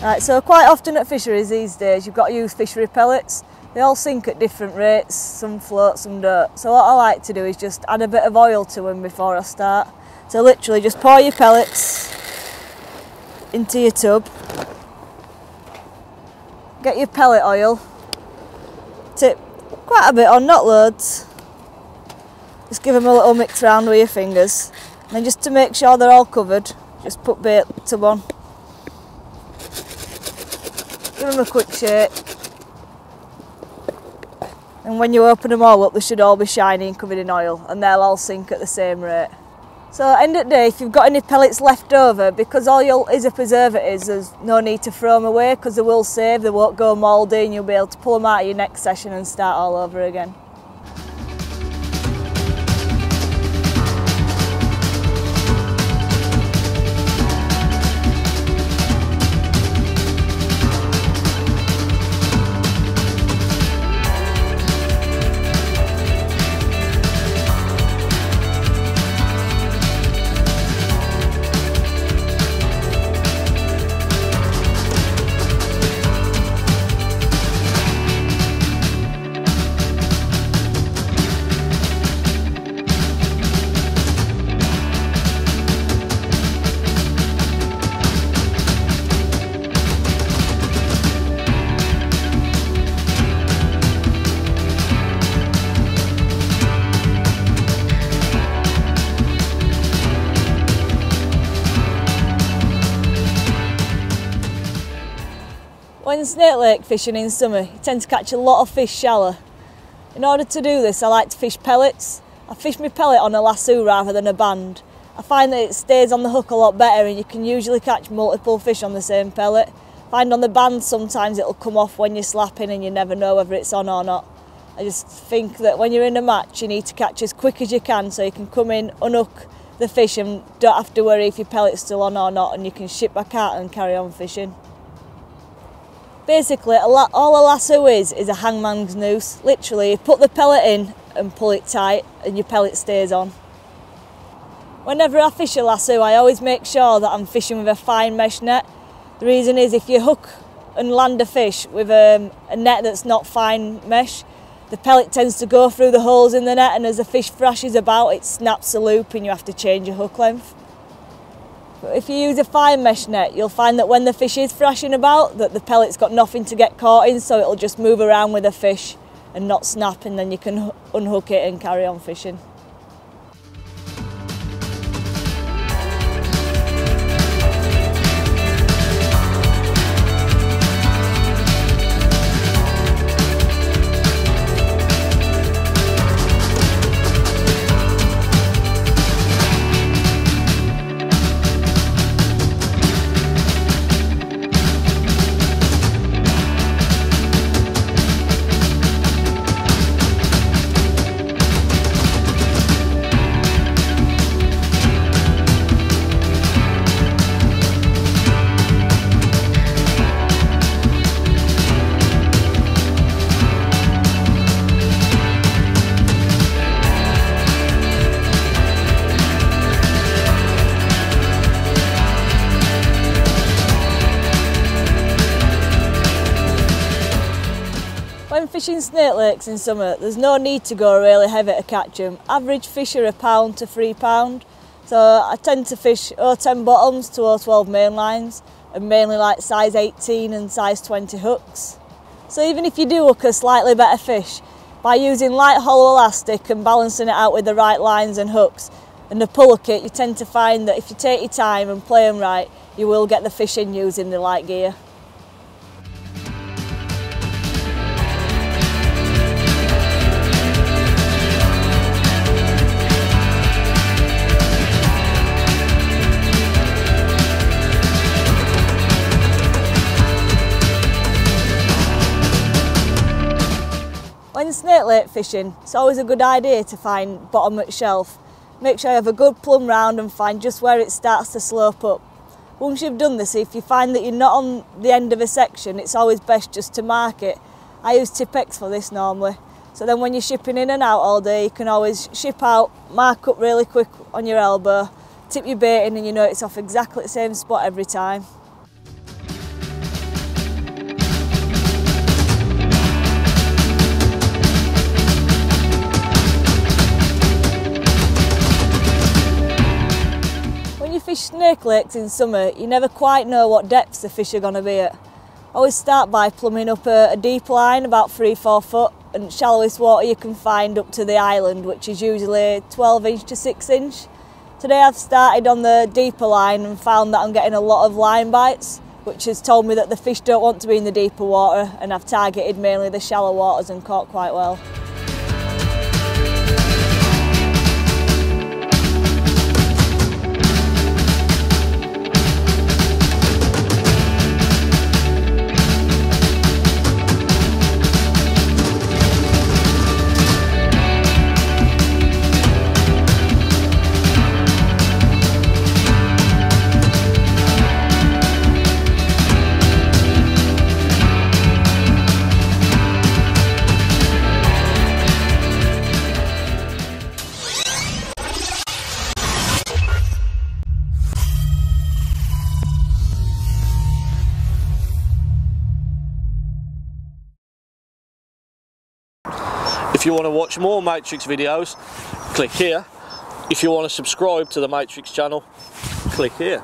Right, so quite often at fisheries these days you've got to use fishery pellets. They all sink at different rates, some float, some don't. So what I like to do is just add a bit of oil to them before I start. So literally just pour your pellets into your tub. Get your pellet oil. Tip quite a bit on, not loads. Just give them a little mix around with your fingers. And then just to make sure they're all covered, just put bait tub on. Give them a quick shake. And when you open them all up, they should all be shiny and covered in oil, and they'll all sink at the same rate. So end of the day, if you've got any pellets left over, because oil is a preservative, there's no need to throw them away because they will save, they won't go mouldy, and you'll be able to pull them out of your next session and start all over again. When snake lake fishing in summer, you tend to catch a lot of fish shallow. In order to do this, I like to fish pellets. I fish my pellet on a lasso rather than a band. I find that it stays on the hook a lot better and you can usually catch multiple fish on the same pellet. I find on the band sometimes it'll come off when you're slapping and you never know whether it's on or not. I just think that when you're in a match you need to catch as quick as you can so you can come in, unhook the fish and don't have to worry if your pellet's still on or not, and you can ship back out and carry on fishing. Basically, all a lasso is a hangman's noose. Literally, you put the pellet in and pull it tight and your pellet stays on. Whenever I fish a lasso, I always make sure that I'm fishing with a fine mesh net. The reason is if you hook and land a fish with a net that's not fine mesh, the pellet tends to go through the holes in the net, and as the fish thrashes about, it snaps the loop and you have to change your hook length. But if you use a fine mesh net, you'll find that when the fish is thrashing about, that the pellet's got nothing to get caught in, so it'll just move around with the fish and not snap, and then you can unhook it and carry on fishing. When fishing snake lakes in summer, there's no need to go really heavy to catch them. Average fish are £1 to £3, so I tend to fish 010 bottoms to 012 main lines, and mainly like size 18 and size 20 hooks. So even if you do hook a slightly better fish, by using light hollow elastic and balancing it out with the right lines and hooks and the puller kit, you tend to find that if you take your time and play them right, you will get the fish in using the light gear. When snake lake fishing, it's always a good idea to find bottom at shelf. Make sure you have a good plumb round and find just where it starts to slope up. Once you've done this, if you find that you're not on the end of a section, it's always best just to mark it. I use Tipp-Ex for this normally. So then when you're shipping in and out all day, you can always ship out, mark up really quick on your elbow, tip your bait in and you know it's off exactly the same spot every time. fish Snake Lakes in summer, you never quite know what depths the fish are going to be at. I always start by plumbing up a deep line about 3-4 foot, and shallowest water you can find up to the island, which is usually 12 inch to 6 inch. Today I've started on the deeper line and found that I'm getting a lot of line bites, which has told me that the fish don't want to be in the deeper water, and I've targeted mainly the shallow waters and caught quite well. If you want to watch more Matrix videos, click here. If you want to subscribe to the Matrix channel, click here.